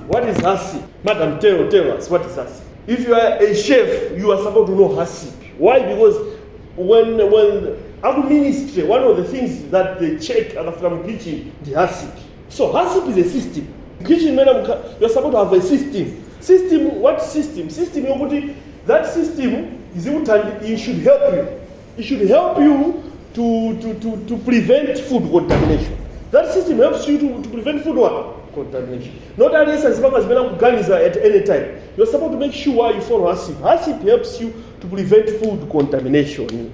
What is HACCP? Madam, tell us, what is HACCP? If you are a chef, you are supposed to know HACCP. Why? Because when our ministry, one of the things that they check from kitchen, the HACCP. So HACCP is a system. Kitchen, madam, you are supposed to have a system. System, what system? System, that system is it should help you. It should help you to prevent food contamination. That system helps you to prevent food contamination. Not that as long as guns are at any time. You're supposed to make sure you follow HACCP. HACCP helps you to prevent food contamination.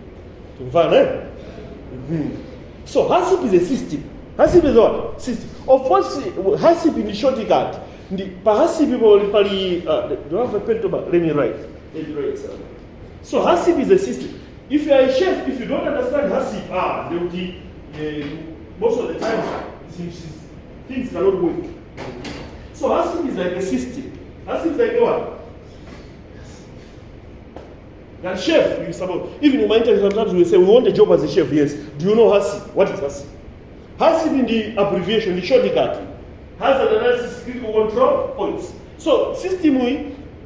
So HACCP is a system. HACCP is what? System. Of course, HACCP in the shortcut. HACCP people do you have a pen to let me write. So HACCP is a system. If you are a chef, if you don't understand HACCP, most of the time things cannot work. So HACCP is like a system. HACCP is like what? That chef, you suppose, even in my interview sometimes we say we want a job as a chef. Yes. Do you know HACCP? What is HACCP? HACCP in the abbreviation, the shortcut, has an analysis critical control points. So system,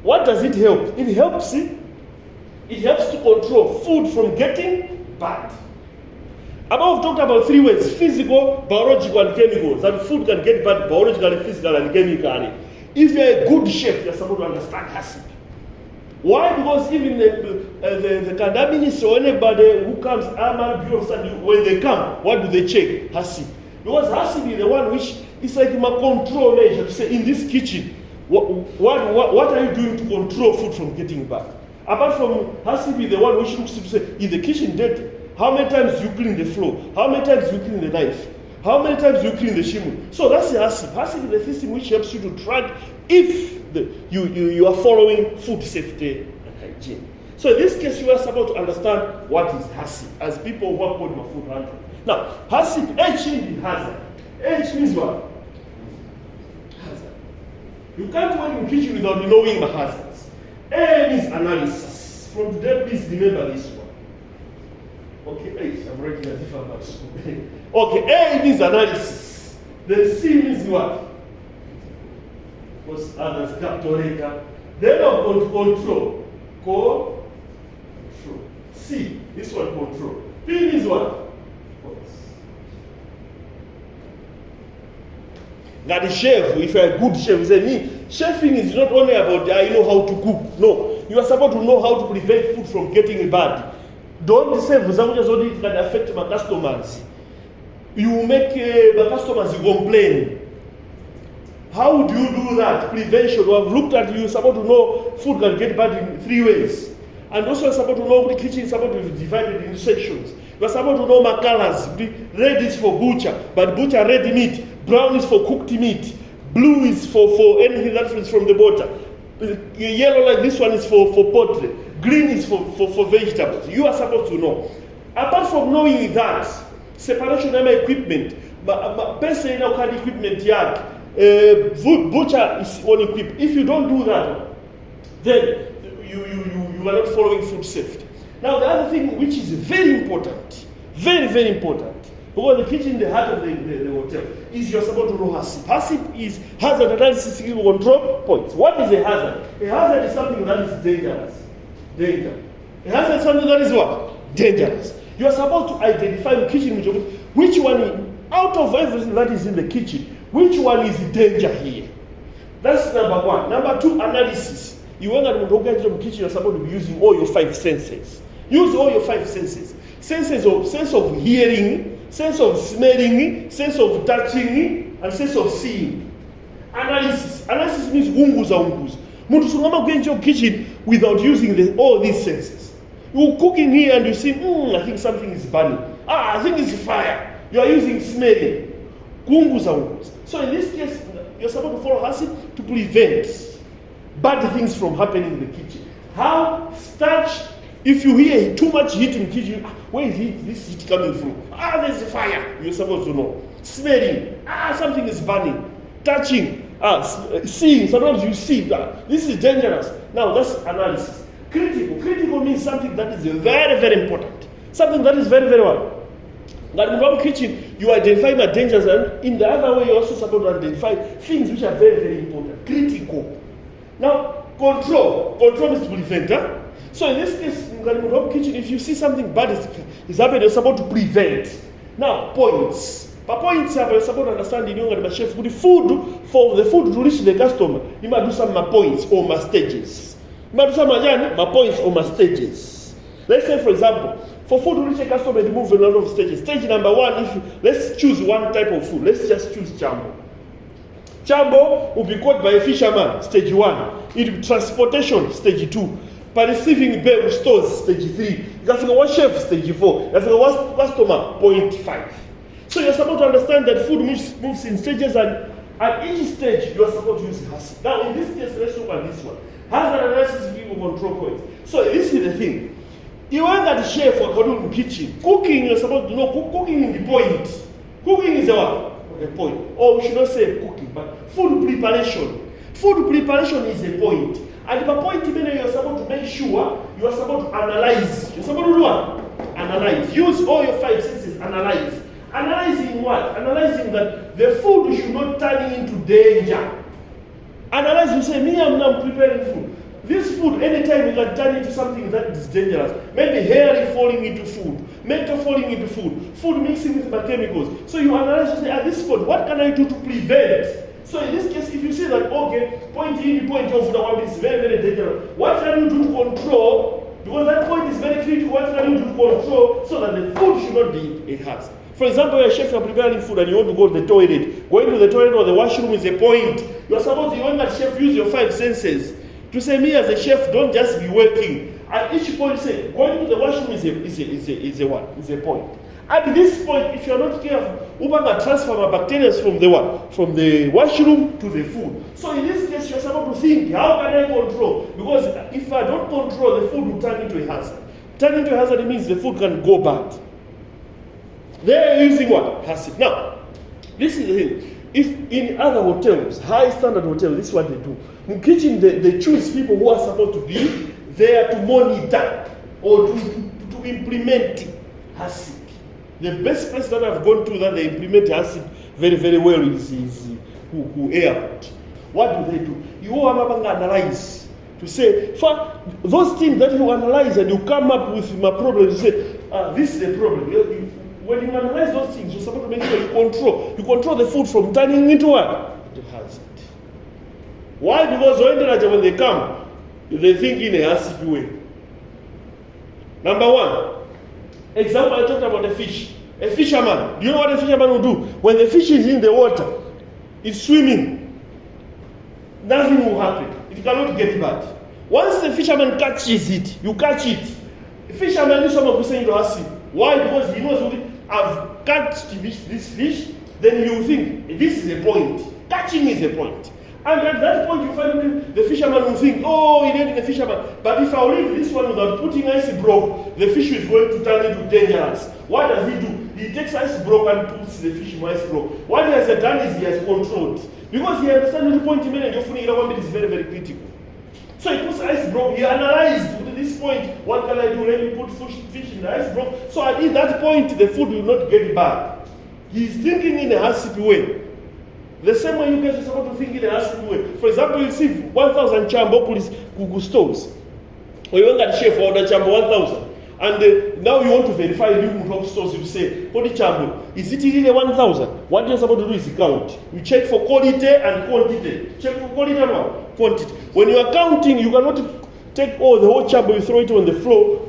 what does it help? It helps to control food from getting bad. Above talked about 3 ways: physical, biological, and chemical. That food can get bad biologically, physically, and chemically. If you're a good chef, you're supposed to understand HACCP. Why? Because even the Canada minister or anybody who comes, when they come, what do they check? HACCP. Because HACCP is the one which is like a control measure to say, in this kitchen, what are you doing to control food from getting bad? Apart from HACCP, the one which looks to say, is the kitchen dirty? How many times you clean the floor? How many times you clean the knife? How many times you clean the shimmy? So that's the HACCP. HACCP is the system which helps you to track if you are following food safety and hygiene. So in this case, you are supposed to understand what is HACCP as people who are called food handling. Now, HACCP, H means hazard. H means what? Hazard. You can't work in kitchen without knowing the hazards. A means analysis. From today, please remember this one. Okay, I'm writing as if I'm at school. Okay, A means analysis. Then C means what? Because others capital letter. Then of control. Control. C, this one control. P means what? Now the chef, if you're a good chef, you say, me, chefing is not only about I know how to cook. No, you are supposed to know how to prevent food from getting bad. Don't say, for example, just only it can affect my customers. You make my customers complain. How do you do that? Prevention. We have looked at you're supposed to know food can get bad in 3 ways. And also you're supposed to know the kitchen is supposed to be divided in sections. You're supposed to know my colors. Red is for butcher, but butcher red meat. Brown is for cooked meat. Blue is for anything that is from the butter. Yellow like this one is for poultry. Green is for vegetables. You are supposed to know. Apart from knowing that, separation of equipment, person in our equipment yard, butcher is on equip. If you don't do that, then you are not following food safety. Now the other thing which is very important, very, very important, because the kitchen, the heart of the hotel, is you're supposed to know HACCP. HACCP is hazard analysis control points. What is a hazard? A hazard is something that is dangerous. Danger. A hazard is something that is what? Dangerous. You are supposed to identify the kitchen which one, out of everything that is in the kitchen, which one is danger here. That's number 1. Number 2, analysis. You want to go into the kitchen, you're supposed to be using all your 5 senses. Use all your 5 senses. Sense of hearing, sense of smelling, sense of touching, and sense of seeing. Analysis. Analysis means unguza. Muntu sungama go into your kitchen without using all these senses. You cook in here and you see, I think something is burning. I think it's fire. You are using smelling. Unguza. So in this case, you're supposed to follow HACCP to prevent bad things from happening in the kitchen. How? Starch. If you hear too much heat in the kitchen, where is this heat coming from? There's a fire. You're supposed to know. Smelling. Something is burning. Touching. Seeing. Sometimes you see that. This is dangerous. Now that's analysis. Critical. Critical means something that is very, very important. Something that is very, very what? That kitchen, you identify my dangers, and in the other way, you're also supposed to identify things which are very, very important, critical. Now, control is to prevent. Huh? So in this case, in the kitchen, if you see something bad is happening, you're supposed to prevent. Now, points. But points are you're supposed to understand in the chef. For the food to reach the customer, you must do some points or my stages. You must do some my points or my stages. Let's say, for example, for food to reach a customer, you move a lot of stages. Stage number one, let's choose one type of food. Let's just choose chambo. Chambo will be caught by a fisherman, stage 1. It will be transportation, stage 2. By receiving bill stores, stage 3. You can say one chef, stage 4. You can say one customer, point 5. So you're supposed to understand that food moves in stages, and at each stage you are supposed to use hazard. Now in this case, let's look at this one. Hazard analysis give you control points. So this is the thing. You want that chef or in kitchen. Cooking, you're supposed to know cooking in the point. Cooking is a point. Or we should not say cooking, but food preparation. Food preparation is a point. And the point means you're supposed to make sure you are supposed to analyze. You're supposed to do what? Analyze. Use all your 5 senses. Analyze. Analyzing what? Analyzing that the food should not turn into danger. Analyze, you say, me, I'm now preparing food. This food, anytime you can turn into something that is dangerous. Maybe hair falling into food, metal falling into food mixing with my chemicals. So you analyze, you say, at this point, what can I do to prevent? So in this case, if you see that, okay, point in, point of the one is very, very dangerous, what can you do to control? Because that point is very critical, what can you do to control so that the food should not be a hazard? For example, you're a chef, you're preparing food and you want to go to the toilet. Going to the toilet or the washroom is a point. You're supposed to, when that chef use your 5 senses to say, me as a chef, don't just be working. At each point, say, going to the washroom is a point. At this point, if you're not careful, you can transfer my bacteria from the what? From the washroom to the food. So in this case, you're supposed to think, how can I control? Because if I don't control, the food will turn into a hazard. Turn into a hazard means the food can go bad. They're using what? Hazard. Now, this is the thing. If in other hotels, high standard hotels, this is what they do. In kitchen, they choose people who are supposed to be there to monitor or to implement hazard. The best place that I've gone to that they implement hazard very, very well is airport. What do? You analyze to say, for those things that you analyze and you come up with my problem, you say, this is the problem. When you analyze those things, you're supposed to make sure you control the food from turning into what? Into hazard. Why? Because when they come, they think in a hazard way. Number 1, example, I talked about a fish. A fisherman. Do you know what a fisherman will do? When the fish is in the water, it's swimming, nothing will happen. It cannot get bad. Once the fisherman catches it, you catch it. The fisherman is someone who say you hazard. Why? Because he knows I've caught this fish, then you think this is a point. Catching is a point. And at that point you find the fisherman will think, oh, he needed the fisherman. But if I leave this one without putting ice block, the fish is going to turn into dangerous. What does he do? He takes ice block and puts the fish in ice block. What he has done is he has controlled. Because he understands the point he made and your is very, very critical. So he puts ice block, he analyzed to this point, what can I do? Let me put fish in the ice block. So at that point, the food will not get bad. He's thinking in a hazard way. The same way you guys are supposed to think in a hazard way. For example, you see 1,000 chambo police Google stores. Or you want that chef order chambo 1,000. And now you want to verify new stores, you say, Podi chambo, is it really 1,000? What you're supposed to do is count. You check for quality and quantity. Check for quality and what? Quantity. When you are counting, you cannot take the whole chambo, you throw it on the floor,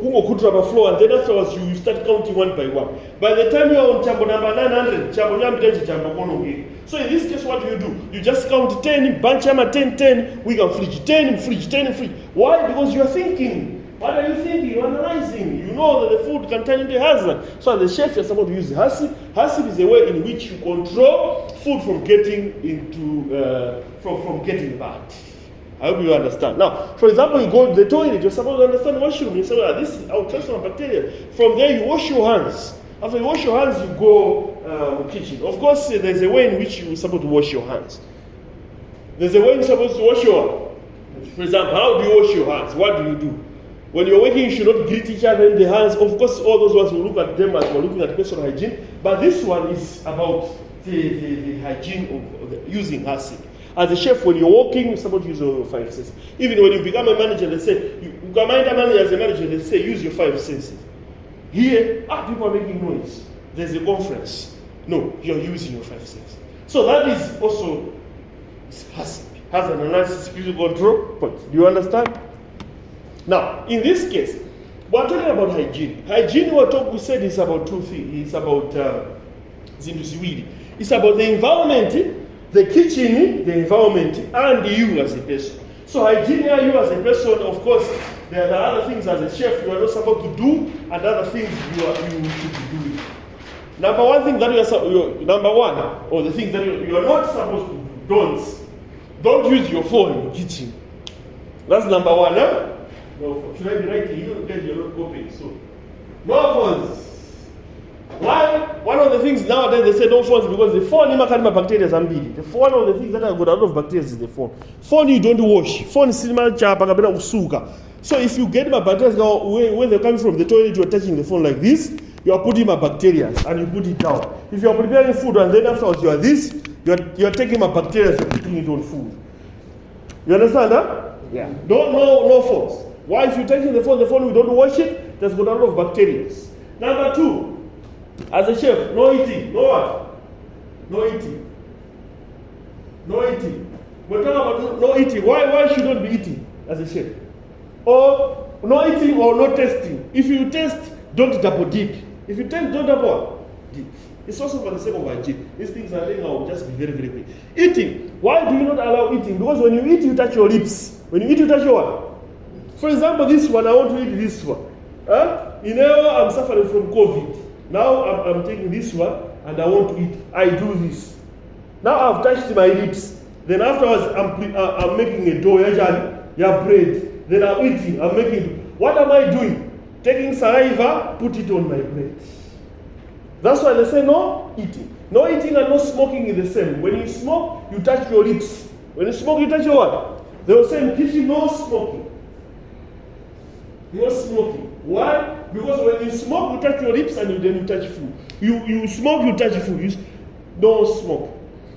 and then afterwards you start counting one by one. By the time you are on chambo number 900, chambo chambo. So in this case, what do? You just count 10, bunch 10, we can fridge, 10 in fridge, 10 in fridge. Why? Because you are thinking. What are you thinking? You're analyzing. You know that the food can turn into hazard. So as the chef, you're supposed to use hazard. Hazard is a way in which you control food from getting into from getting bad. I hope you understand. Now, for example, you go to the toilet, you're supposed to understand the washroom. You say, well, this is our transfer of bacteria. From there, you wash your hands. After you wash your hands, you go kitchen. Of course, there's a way in which you're supposed to wash your hands. There's a way you're supposed to wash your hands. For example, how do you wash your hands? What do? When you're working, you should not greet each other in the hands. Of course, all those ones will look at them as we're looking at personal hygiene. But this one is about the hygiene of using handshake. As a chef, when you're walking, you're supposed to use your 5 senses. Even when you become a manager, they say, you command a manager as a manager, they say, use your 5 senses. Here, people are making noise. There's a conference. No, you're using your 5 senses. So that is also has an analysis security control point. Do you understand? Now, in this case, we're talking about hygiene. Hygiene, we said, is about 2 things. It's about it's about the environment, the kitchen, the environment, and you as a person. So hygiene, you as a person, of course, there are other things as a chef you are not supposed to do, and other things you should be doing. Number one thing that or the things that you are not supposed to do, don't use your phone in the kitchen. That's number one, huh? No, should I be writing? You guys, you're not copying, so no phones. Why? One of the things nowadays they say no phones because the phone bacteria is ambili. One of the things that have got a lot of bacteria is the phone. Phone you don't wash. Phone is usuka. So if you get my bacteria where they're coming from the toilet, you're touching the phone like this, you are putting my bacteria and you put it down. If you are preparing food and then afterwards you are this, you're taking my bacteria and putting it on food. You understand that? Yeah. No phones. Why? If you're taking the phone we don't wash it, there's got a lot of bacteria. Number 2, as a chef, no eating. No what? No eating. No eating. We're talking about no eating. Why should not be eating as a chef? Or no eating or no testing. If you test, don't double dip. If you test, don't double dip. It's also for the sake of hygiene. These things I think I will just be very, very quick. Eating. Why do you not allow eating? Because when you eat, you touch your lips. When you eat, you touch your what? For example, this one, I want to eat this one. I'm suffering from COVID. Now I'm taking this one and I want to eat. I do this. Now I've touched my lips. Then afterwards, I'm making a dough, bread. Then I'm eating. I'm making. What am I doing? Taking saliva, put it on my plate. That's why they say no eating. No eating and no smoking is the same. When you smoke, you touch your lips. When you smoke, you touch your what? They will say in kitchen, no smoking. No smoking. Why? Because when you smoke, you touch your lips and then you touch food. You smoke, you touch food. You don't smoke.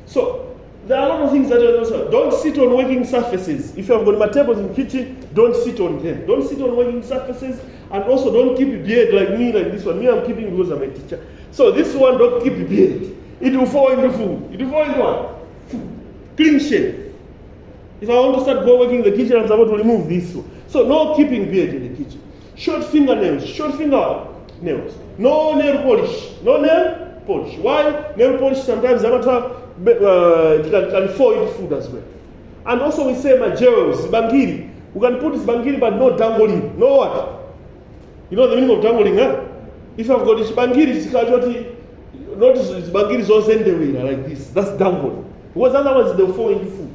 So there are a lot of things that are also. Don't sit on working surfaces. If you have got my tables in the kitchen, don't sit on them. Don't sit on working surfaces, and also don't keep a beard like me, like this one. Me, I'm keeping because I'm a teacher. So this one, don't keep a beard. It will fall into food. It will fall into what? Food. Clean shave. If I want to start working in the kitchen, I'm supposed to remove this one. So no keeping beard in the kitchen. Short fingernails. Short fingernails. No nail polish. No nail polish. Why? Nail polish sometimes can fall into food as well. And also we say my jewels, bangiri. We can put this bangiri but no dangling. No what? You know the meaning of dangling, huh? If I've got this bangiri, it's casualty. Notice this bangiri is all sent away like this. That's dangling. Because otherwise they'll fall into food.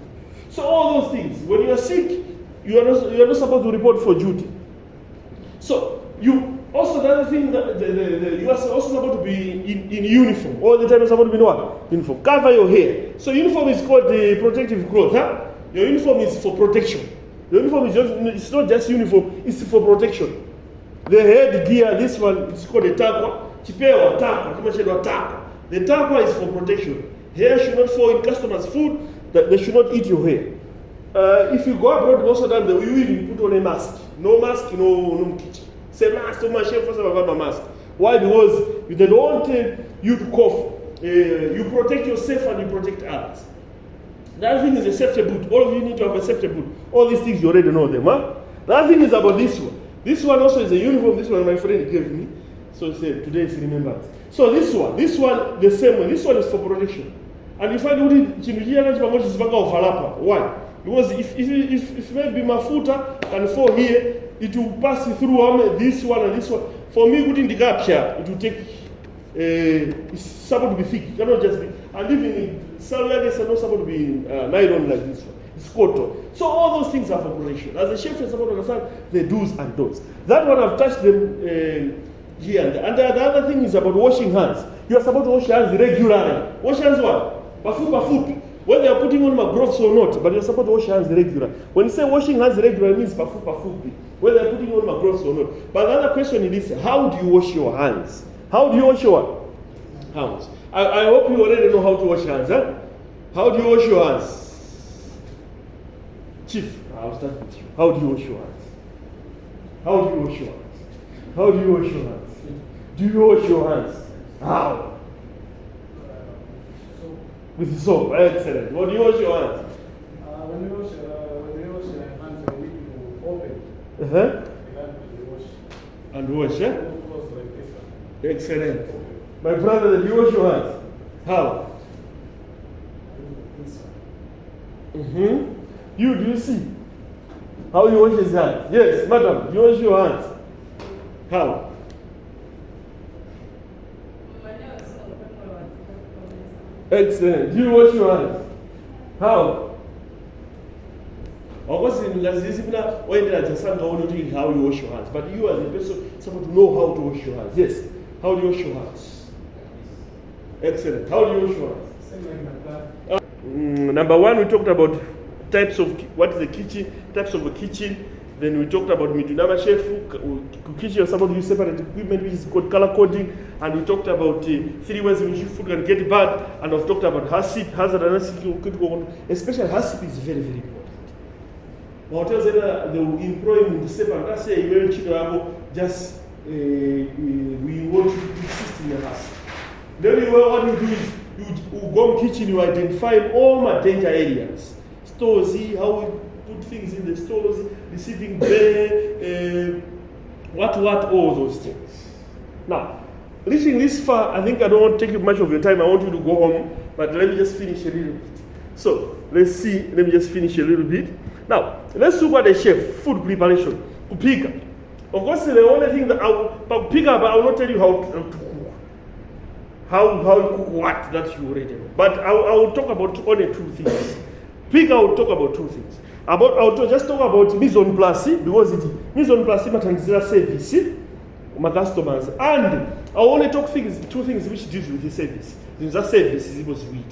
So all those things. When you are sick, you are not supposed to report for duty. So you also the other thing that you are also supposed to be in uniform. All the time you're supposed to be in what? Uniform. Cover your hair. So uniform is called the protective cloth, huh? Your uniform is for protection. The uniform is it's not just uniform, it's for protection. The head gear, this one is called a takwa. Chipewa takwa, the takwa is for protection. Hair should not fall in customers' food, that they should not eat your hair. If you go abroad, also done you even put on a mask. No mask, no kitchen. Say mask, so my chef first have a mask. Why? Because they don't want you to cough. You protect yourself and you protect others. The other thing is a safety boot. All of you need to have a safety boot. All these things you already know them, huh? The other thing is about this one. This one also is a uniform. This one my friend gave me. So today is remembrance. So this one, the same one. This one is for protection. And if I do it, why? Because if maybe mafuta can fall here, it will pass through this one and this one. For me, putting the gap here, it will take. It's supposed to be thick. It cannot just be. And even salary is not supposed to be nylon like this one. It's cotton. So all those things are for protection. As a chef, you're supposed to understand the do's and don'ts. That one I've touched them here and there. And the other thing is about washing hands. You are supposed to wash your hands regularly. Wash hands what? Bafoot. Whether you're putting on my gloves or not, but you're supposed to wash your hands regularly. When you say washing hands regularly, it means bafoot. whether I'm putting on my clothes or not. But the other question is this: how do you wash your hands? How do you wash your hands? I hope you already know how to wash hands, huh? How do you wash your hands? Chief, I'll start with you. How do you wash your hands? How do you wash your hands? How do you wash your hands? Do you wash your hands? How? With soap. Excellent. What do you wash your hands? When you wash your hands, you need to open. And wash, yeah? Excellent. My brother, do you wash your hands? How? You, do you see how you wash his hands? Yes, madam, do you wash your hands? How? Excellent. Do you wash your hands? How? Of course, in Lazizimina, when there is some how you wash your hands, but you as a person, someone to know how to wash your hands. Yes. How do you wash your hands? Excellent. How do you wash your hands? Number one, we talked about types of what is the kitchen, types of a kitchen. Then we talked about midunama chef, kitchen or somebody use separate equipment which is called color coding, and we talked about 3 ways in which food can get bad, and I've talked about hazard analysis, especially hazard is very, very important. Hotels they will employ in the separate. Let's say just we want you to assist in the house. Then what you do is you go in kitchen, you identify all my danger areas. Stores, see how we put things in the stores, receiving bay, all those things. Now, reaching this far, I think I don't want to take much of your time. I want you to go home, but let me just finish a little bit. So, let me just finish a little bit. Now, let's look at the chef, food preparation, kupika. Of course, the only thing that I will not tell you how to cook. How you cook what that you already know. But I will talk about only 2 things. Pika, I will talk about 2 things. I will just talk about mise en place, because mise en place is service, my customers. And I will only talk 2 things which deals with the service. The service is equals with.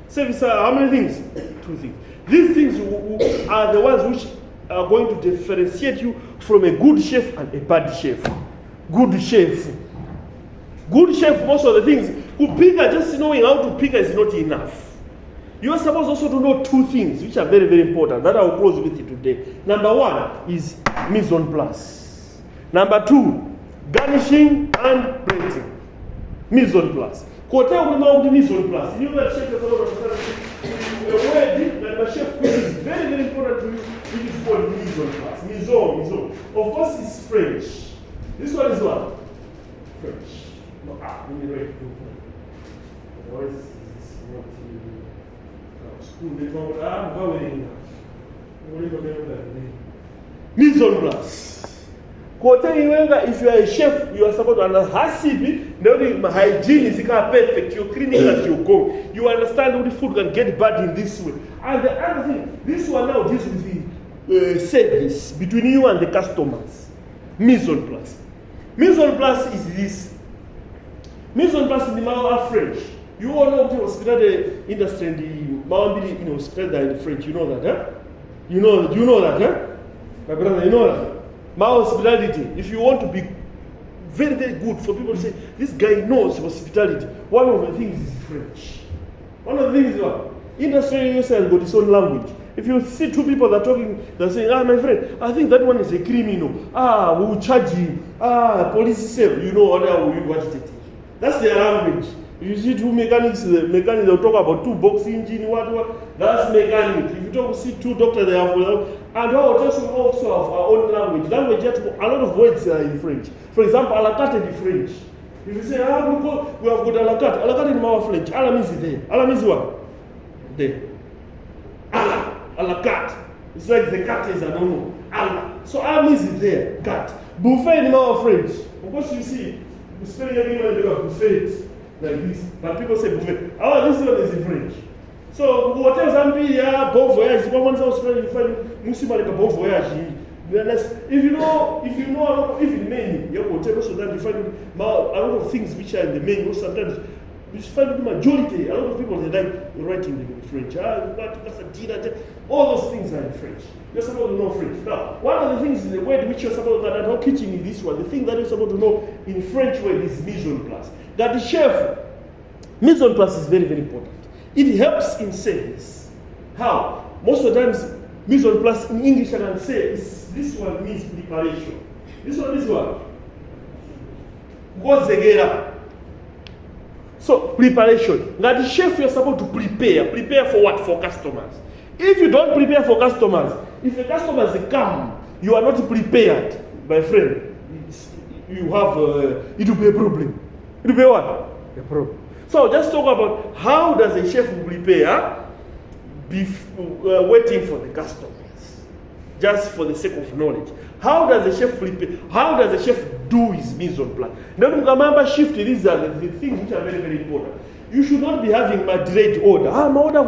Service are how many things? 2 things. These things are the ones which are going to differentiate you from a good chef and a bad chef. Good chef. Good chef, most of the things, kupika, just knowing how to pick is not enough. You are supposed also to know 2 things which are very, very important that I will close with you today. Number 1 is mise en place. Number 2, garnishing and plating. Mise en place. Hotel will know mise en place. You know that chef is a word that the chef is very, very important to you. It is called mise en place. Mise. Of course, it's French. This one is what? French. No, let me write it. Otherwise, it's not school. They call mise en place. If you are a chef, you are supposed to understand the hygiene is perfect. You're cleaning as you go. You understand how the food can get bad in this way. And the other thing, this one now deals with the service between you and the customers. Mise en place. Mise en place is this. Mise en place in the French. You all know the hospitality industry in the hospitality in French. You know that, huh? You know that, huh? My brother, you know that. My hospitality, if you want to be very, very good for people to say, this guy knows hospitality, one of the things is French. One of the things is what? Industry has got its own language. If you see 2 people that are talking, they're saying, my friend, I think that one is a criminal. We will charge him. Police say, you know what it is. That's their language. If you see 2 mechanics, they'll talk about 2 box engine, what, that's mechanic. If you see 2 doctors, they have, and our hotels will also have our own language. A lot of words are in French. For example, a la carte in French. If you say, we have got a la carte. A la carte in our French. A la means there. A la means what? There. A la carte. It's like the cat is, I don't know. A la. So a means there. Cat. Buffet in our French. Of course, you see, we spell everyone buffet like this. But people say buffet. This one is in French. So hotels are bon voyage. You find Muslim like a bon voyage. If you know, even menu, your hotel also that you find a lot of things which are in the menu. Sometimes You find the majority, a lot of people, they like writing in French. All those things are in French. You're supposed to know French. Now, one of the things in the word which you're supposed to know, kitchen is this one. The thing that you're supposed to know in French word is mise en place. That the chef, mise en place is very, very important. It helps in service. How? Most of the times, mise en place in English I can say is this one means preparation. This one is what? Gozegera. So, preparation. Now, the chef, you're supposed to prepare. Prepare for what? For customers. If you don't prepare for customers, if the customers come, you are not prepared, my friend, you have, it will be a problem. It will be what? A problem. So, just talk about how does a chef prepare waiting for the customers, just for the sake of knowledge. How does the chef prepare? How does the chef do his mise en place? Then remember, shift. These are the things which are very, very important. You should not be having a delayed order. My order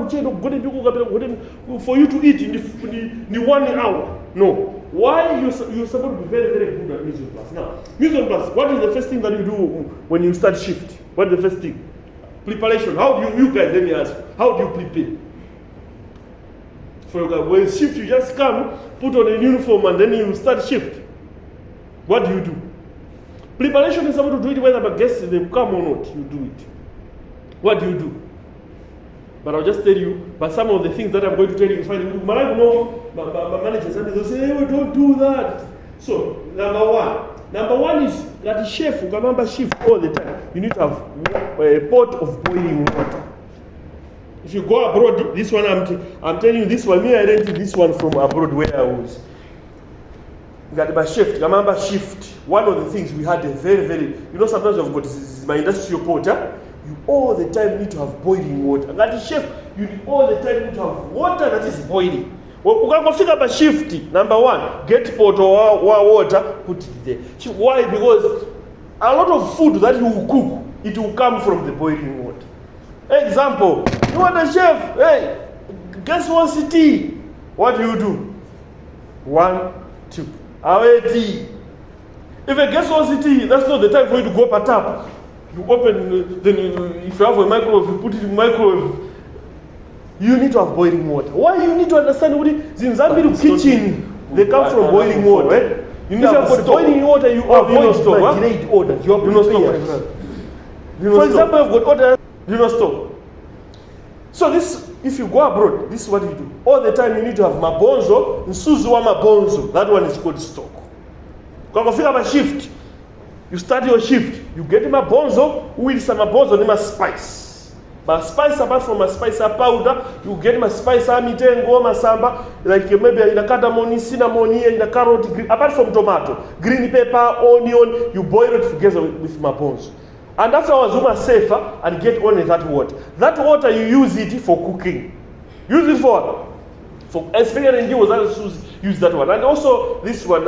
for you to eat in the 1 hour. No. Why you're supposed to be very, very good at mise en place. Now, mise en place. What is the first thing that you do when you start shift? What is the first thing? Preparation. How do you guys? Let me ask. How do you prepare? For example, when shift, you just come, put on a uniform, and then you start shift. What do you do? Preparation is supposed to do it whether the guests they come or not. You do it. What do you do? But I'll just tell you, but some of the things that I'm going to tell you, find my managers, and they'll say, hey, don't do that. So, number one is that the chef, who can remember shift all the time, you need to have a pot of boiling water. If you go abroad, this one, I'm telling you this one, I rented this one from abroad where I was. Got my shift, remember shift. One of the things we had a very, very, sometimes I've got my industrial porter. You all the time need to have boiling water. And as a chef, you all the time need to have water that is boiling. Ukangofika pa shift, number one, get pot or water, put it there. Why? Because a lot of food that you will cook, it will come from the boiling water. Example, you want a chef, hey, guess what's the tea? What do you do? 1, 2. Away tea. If a guest wants the tea, that's not the time for you to go up a tap. You open, then if you have a microwave, you put it in the microwave. You need to have boiling water. Why you need to understand what it is? In Zambian kitchen, they come from boiling water, right? You need to have boiling water, you avoid delayed orders. You have to stop. For example, I've got orders, do not stop. So this, if you go abroad, this is what you do. All the time you need to have mabonzo, nsuzu wa mabonzo. That one is called stock. Kwa kufika ma shift, you start your shift, you get mabonzo, with some mabonzo, nima spice. But spice, apart from a spice powder, you get my spice mitengo, masamba, like maybe in a cardamom, cinnamon, in a carrot, apart from tomato, green pepper, onion, you boil it together with mabonzo. And afterwards, you must safer and get only that water. That water, you use it for cooking. Use it for what? For especially in use that one. And also this one,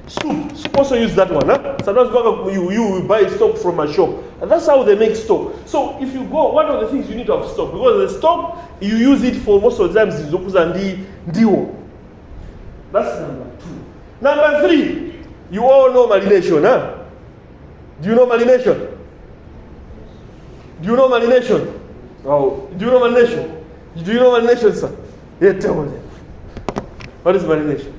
soup also use that one. Huh? Sometimes you buy stock from a shop. And that's how they make stock. So if you go, one of the things you need to have stock. Because the stock, you use it for most of the times, is ndiwo. That's number 2. Number 3, you all know marination, huh? Do you know marination? Do you know marination? Oh, do you know marination? Do you know marination, sir? Yeah, tell me. What is marination?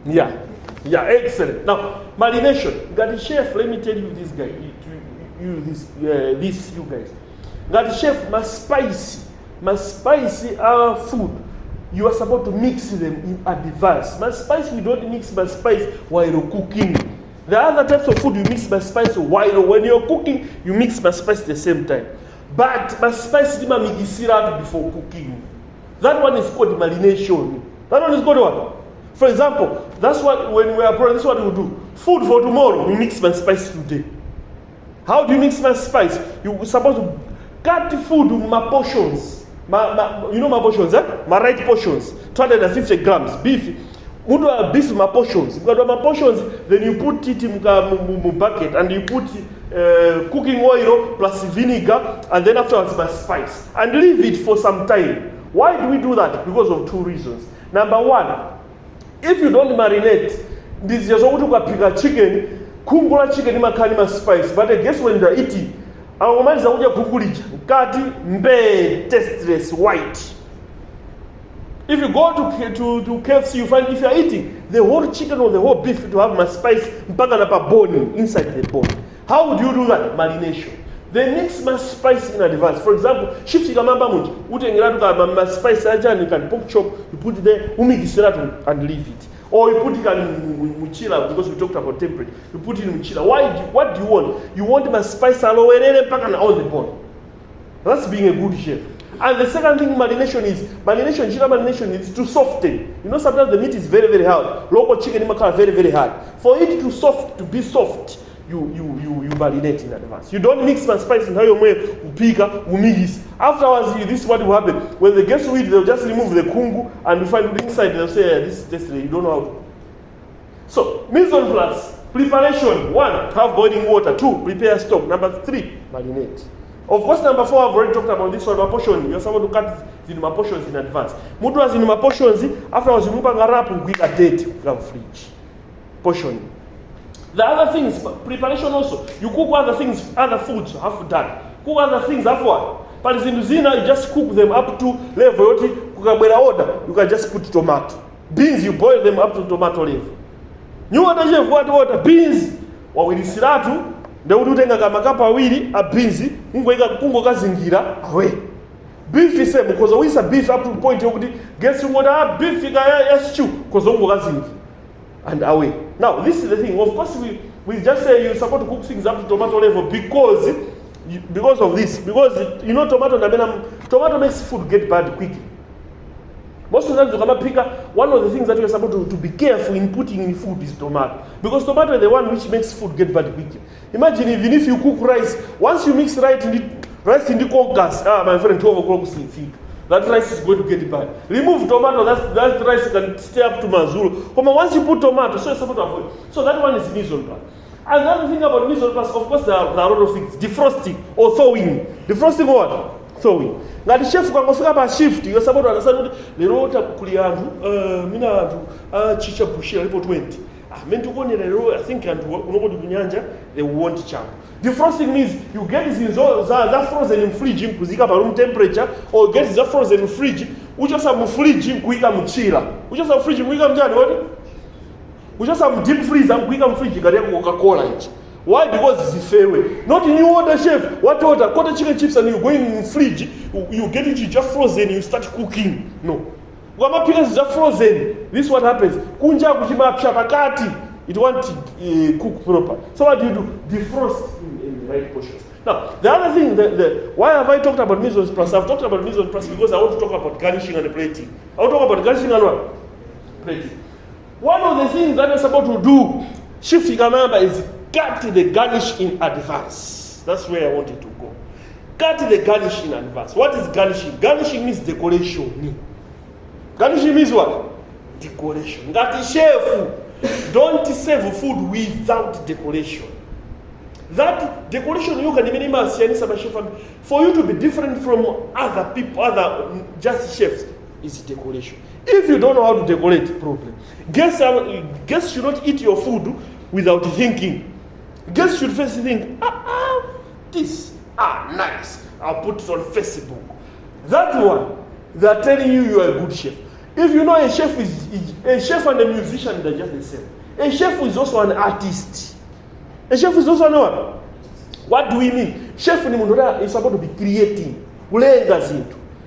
Yeah, excellent. Now, marination. Got chef, let me tell you this guy. You guys. That chef must spicy our food. You are supposed to mix them in advance. Spice, we don't mix spice while you're cooking. The other types of food you mix spice while when you're cooking, you mix spice at the same time. But spice is before cooking. That one is called marination. That one is called what? For example, that's what when we are abroad, this is what we do. Food for tomorrow, we mix spice today. How do you mix spice? You're supposed to cut the food in my portions. You know my portions, eh? My right portions. 250 grams. Beef. Beef my portions. Because my portions, then you put it in a bucket and you put cooking oil plus vinegar, and then afterwards by spice, and leave it for some time. Why do we do that? Because of two reasons. Number one, if you don't marinate, this is just what you pick chicken, kungula chicken ima spice, but I guess when they're eating, awamaliza kuja kukulicha, kati mbe tasteless white. If you go to KFC, you find if you are eating the whole chicken or the whole beef to have my spice mpaka na bone inside the bone. How would you do that? Marination. They mix my spice in advance. For example, shift ikamamba munji, utengera my spice aja ni can pork chop, you put it there, umikisira and leave it. Or you put it in muchila, because we talked about temperature. You put it in muchila. What do you want? You want my spice aloe mpaka na all the bone. That's being a good chef. And the second thing marination is to soften. You know, sometimes the meat is very, very hard. Local chicken is very, very hard. For it to be soft, you marinate in advance. You don't mix my spice in how you upika, umigis. Afterwards, this is what will happen. When the guests will eat, they'll just remove the kungu and you find it inside. They'll say, this is tasty. You don't know how to. So, mise en place, preparation. 1, have boiling water. 2, prepare stock. Number 3, marinate. Of course, number 4, I've already talked about this one, portion. You're supposed to cut in my portions in advance. Mudu was in my portions, afterwards you move and wrap and quick a date, from fridge. Portioning. The other things, preparation also. You cook other things, other foods, half done. Cook other things, half what? But in Zina, you just cook them up to level, order. You can just put tomato. Beans, you boil them up to tomato level. You order, you have water, beans, or with siratu. Ndeutenga kama kapa awiri a beans kungo kazingira awe beef is same because we say beef up to the point yokuti guess what beef ya stew because ungo kazingi and away. Now this is the thing, of course we just say you support to cook things up to tomato level because of this, because you know tomato makes food get bad quickly. Most of the times, one of the things that we are supposed to be careful in putting in food is tomato. Because tomato is the one which makes food get bad quickly. Imagine even if you cook rice, once you mix rice in the congas, my friend, 12 o'clock is thick. That rice is going to get bad. Remove tomato, that rice can stay up to Mazulu. But once you put tomato, so you're supposed to avoid. So that one is mise en place. Another thing about mise en place, of course, there are a lot of things. Defrosting or thawing. Defrosting what? Thawing. Now the chef can also have a shift. You're supposed to understand the road of Kuliandu, Minadu, Chicha Bushia, report 20. I meant to go in the road, I think, and nobody Bunyanja, they won't champ. Defrosting means you get it in that frozen in fridge, kuzika room temperature, or get it frozen in fridge, which just have fridge, kuika mchila. Which just have fridge, kuika mjani, what? We just have deep freeze and kuika fridge, Coca-Cola. Why? Because it's a fair way. Not in your order, chef. What order? Quarter chicken chips and you go in fridge, you get it just frozen, you start cooking. No. Wama pickles is just frozen. This is what happens. Kunja kuchima pshapakati. It won't cook proper. So what do? Defrost in the right portions. Now, the other thing, why have I talked about mise en place? I've talked about mise en place because I want to talk about garnishing and plating. I want to talk about garnishing and what? Plating. One of the things that we're supposed to do, shifting a member, is cut the garnish in advance. That's where I wanted to go. Cut the garnish in advance. What is garnishing? Garnishing means decoration. Garnishing means what? Decoration. That is chef. Don't serve food without decoration. That decoration you can even for you to be different from other people, other just chefs, is decoration. If you don't know how to decorate properly, guests should not eat your food without thinking. Guests should first think, nice. I'll put it on Facebook. That one, they're telling you are a good chef. If you know a chef and a musician, they're just the same. A chef is also an artist. A chef is also an what do we mean? Chef is supposed to be creating,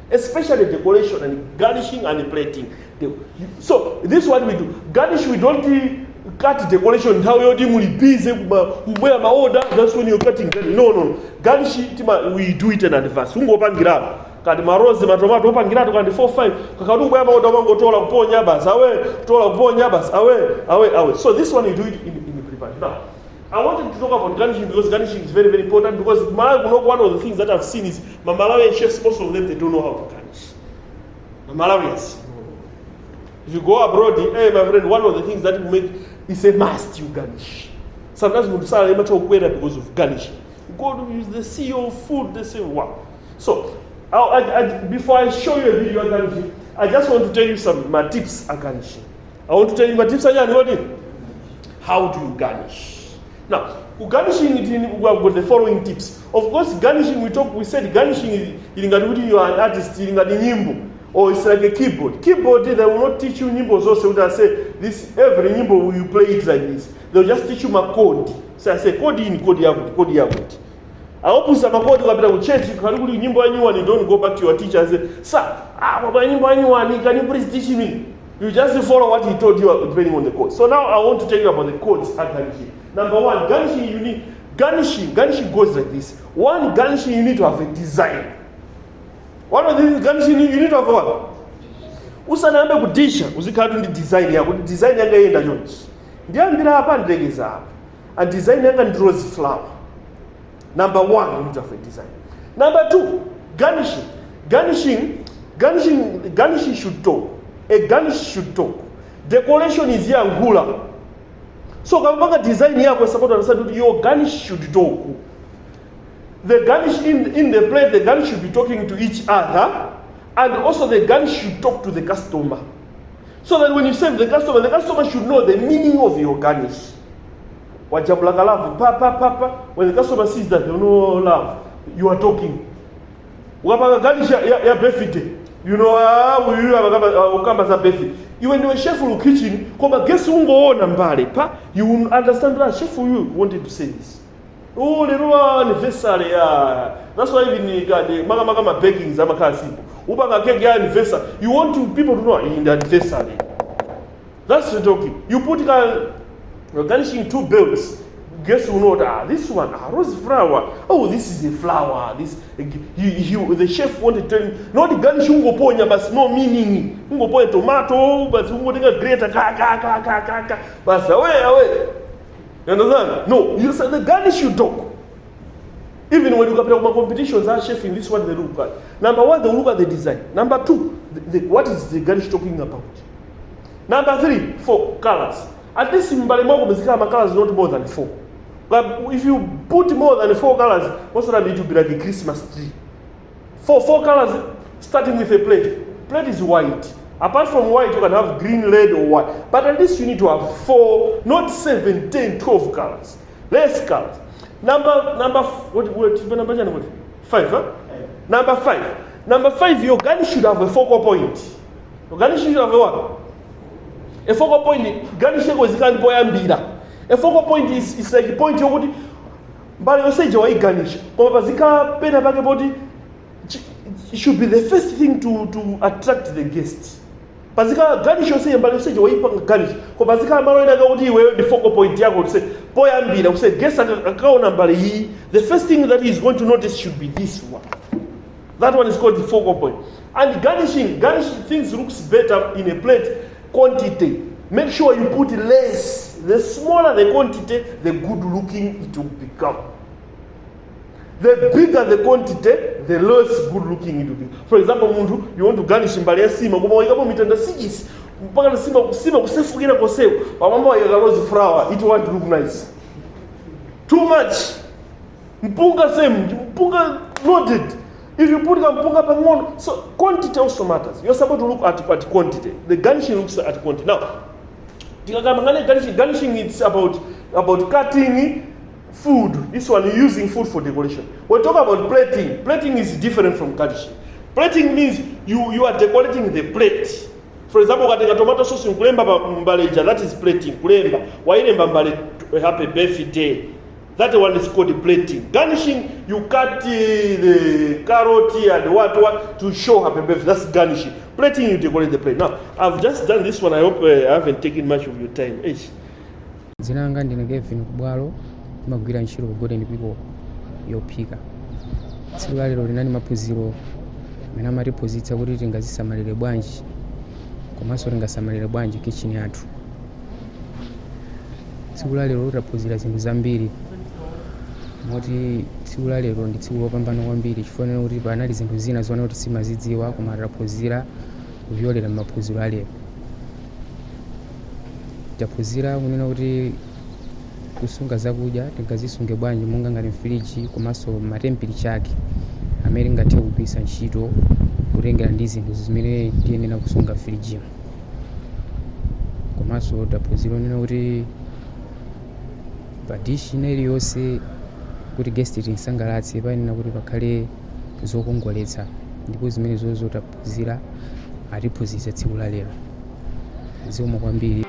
especially decoration and garnishing and plating. So this is what we do. Garnish, we don't cut decoration. How you do busy where my order? That's when you're cutting. No. Garnish we do it in advance. Kadi marozi matomato opangira to kandi 4-5 kakadu bwa maoda wango tola kuponya bas awe. So this one you do it in preparation. Now I wanted to talk about garnishing because garnishing is very, very important, because one of the things that I've seen is Malawian chefs, most of them, they don't know how to garnish. Malawians. If you go abroad, hey my friend, one of the things that you make is a must, you garnish. Sometimes muntu sala emacha kukwera because of garnishing. Go to the CEO of food, they say wow. So before I show you a video on garnishing, I just want to tell you some my tips on garnishing. I want to tell you my tips on how do you garnish. Now, garnishing we have got the following tips. Of course, garnishing we said garnishing is you are an artist, nyimbo, or it's like a keyboard. Keyboard they will not teach you nyimbo so they say this every nyimbo you play it like this. They'll just teach you my code. So I say code in code yakuti. I hope some code kapita ku church karibu nyimbo anyone, you don't go back to your teacher and say, "Sir, baba nyimbo anyone, can you please teach me?" You just follow what he told you depending on the code. So now I want to tell you about the codes at garnishing. Number one, garnishing you need garnishing goes like this. One, garnishing you need to have a design. One of the garnishing you need to have what? Usanaambe kudisha uzikadu ndi design yako. Design yanga yenda yonchi. Ndiambira hapa ndegeza hapa. And design yanga draws flower. Number one, you need to have a design. Number two, garnishing. Garnishing should talk. A garnish should talk. Decoration is here angula. So kama design yako support understand your garnish should talk. The garnish in the plate, the garnish should be talking to each other, and also the garnish should talk to the customer. So that when you serve the customer should know the meaning of your garnish. Wajabulaga love, papa. When the customer sees that, you know love, you are talking. Wapanga garnish ya birthday. You know, we have a birthday. You when you are chef in the kitchen, come guess ungoona mbale pa, you understand that chef you wanted to say this. Oh, little anniversary. That's why even maga baking is simple. Ubanga cake anniversary. You want people to know in the anniversary. That's the talking. You put you're garnishing two belts. Guess who know this one, rose flower. Oh, this is a flower. This the chef wanted to tell you, not the garnish ungoponya, but no meaning. Ungoponya tomato, but ungoponya greater ka. But away. You understand? No, you said the garnish should talk. Even when you compare competitions, our chef in this one they look at. Number one, they look at the design. Number two, what is the garnish talking about? Number three, 4 colors. At least in Balimoko, the colors not more than 4. But if you put more than 4 colors, what's that need to be like a Christmas tree? 4 colors, starting with a plate. Plate is white. Apart from white, you can have green, red, or white. But at least you need to have 4, not 7, 10, 12 colors. Less colors. Number 5, huh? Number 5, your garnish should have a focal point. Your garnish should have a what? A focal point. Garnish is kind of a focal point is like a point you would. But you say you garnish. It should be the first thing to attract the guests. Bazika garnish you say but say you garnish. Bazika marona go where the focal point you say poyambira you say guest account number E. The first thing that he is going to notice should be this one. That one is called the focal point. And garnishing things looks better in a plate quantity. Make sure you put less. The smaller the quantity, the good looking it will become. The bigger the quantity, the less good looking it will be. For example, you want to garnish mbali ya sima, kuma wikapo mitanda sigis, mpaka na sima kusefu kina kosewa, pamamba wa rose flower, it won't look nice. Too much. Mpunga same, mpunga loaded. If you put mpunga pamoja, so quantity also matters. You're supposed to look at quantity. The garnishing looks at quantity. Now, garnishing it's about cutting food. This one using food for decoration. We're talking about plating. Plating is different from garnishing. Plating means you are decorating the plate. For example, tomato sauce mbaleja, that is plating. Happy birthday. That one is called plating. Garnishing, you cut the carrot and what to show happy birthday. That's garnishing. Plating, you decorate the plate. Now, I've just done this one. I hope I haven't taken much of your time. Zinanga ndinenge vinu kubwalo magwira nchiro kugode ndipiko yopika. Tsiku lero linani mapuziro mena mari pozitsa kuti tingazisamalire bwanji. Komanso tingasamalire bwanji kitchen yathu. Tsiku lero tapuzira zinthu zambiri. Moti tsiku lero ndi tsiku lopambana kwambiri chifukwa kuti panali zinthu zina zone kuti simazidziwa koma tapuzira kuvyolera mapuziro alero. Tapuzira kunena kuti kusunga zakudya tingazisunge bwanji monga ngati mfiriji komanso matemperature ake amene ngathe kugwiritsa ntchito kutengera ndi zinthu zimene tiyenera kusunga mfirijimo. Komanso taphunzira onena kuti pa dish ina iliyonse kuti guest tinsangalatse payenera kuti pakhale zokongoletsa, ndipo zimenezo taphunzira atiphunzitsa tsiku la lero. Zikomo kwambiri.